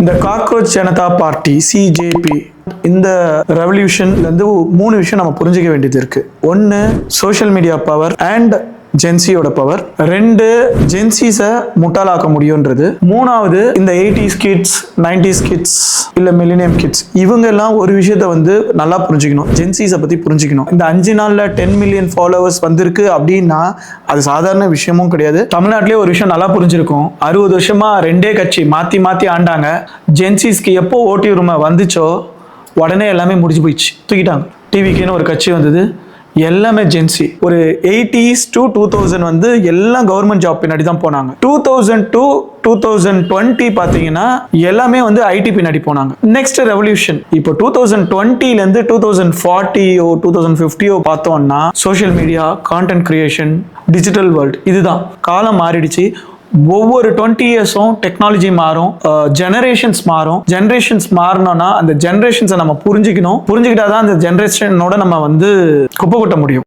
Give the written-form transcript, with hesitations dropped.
இந்த cockroach Janata party CJP இந்த ரெவல்யூஷன்ல இருந்து 3 விஷயம் நம்ம புரிஞ்சுக்க வேண்டியது இருக்கு. ஒன்னு, சோஷியல் மீடியா பவர் அண்ட் ஜென்சியோட பவர். 2, ஜென்சிஸை முட்டாளாக்க முடியும்ன்றது. 3வது, இந்த 80s கிட்ஸ் 90s கிட்ஸ் இல்ல மில்லினியம் கிட்ஸ் இவங்க எல்லாம் ஒரு விஷயத்த நல்லா புரிஞ்சுக்கணும், ஜென்சிஸை பத்தி புரிஞ்சுக்கணும். இந்த 5 நாள்ல 10 மில்லியன் ஃபாலோவர்ஸ் வந்திருக்கு அப்படின்னா அது சாதாரண விஷயமும் கிடையாது. தமிழ்நாட்டிலே ஒரு விஷயம் நல்லா புரிஞ்சிருக்கும். 60 வருஷமா 2 கட்சி மாத்தி மாத்தி ஆண்டாங்க. ஜென்சிஸ்க்கு எப்போ ஓட்டு உரிமை வந்துச்சோ உடனே எல்லாமே முடிஞ்சு போயிடுச்சு, தூக்கிட்டாங்க. டிவிக்குன்னு ஒரு கட்சி வந்தது, எல்லாமே ஜென்சி. ஒரு 80s to 2000 எல்லாம் கவர்மெண்ட் ஜாப் பின்னாடி தான் போனாங்க. 2000 to 2020 பாத்தீங்கன்னா எல்லாமே ஐடி பின்னாடி போனாங்க. நெக்ஸ்ட் ரெவல்யூஷன் இப்போ 2020ல இருந்து 2040 2050 பார்த்தோம்னா social media, content creation, digital world, இதுதான். காலம் மாறிடுச்சு. ஒவ்வொரு 20 இயர்ஸும் டெக்னாலஜி மாறும், ஜெனரேஷன்ஸ் மாறும். ஜெனரேஷன்ஸ் மாறணும்னா அந்த ஜெனரேஷன்ஸை நம்ம புரிஞ்சுக்கிட்டாதான் அந்த ஜெனரேஷனோட நம்ம குப்பை கொட்ட முடியும்.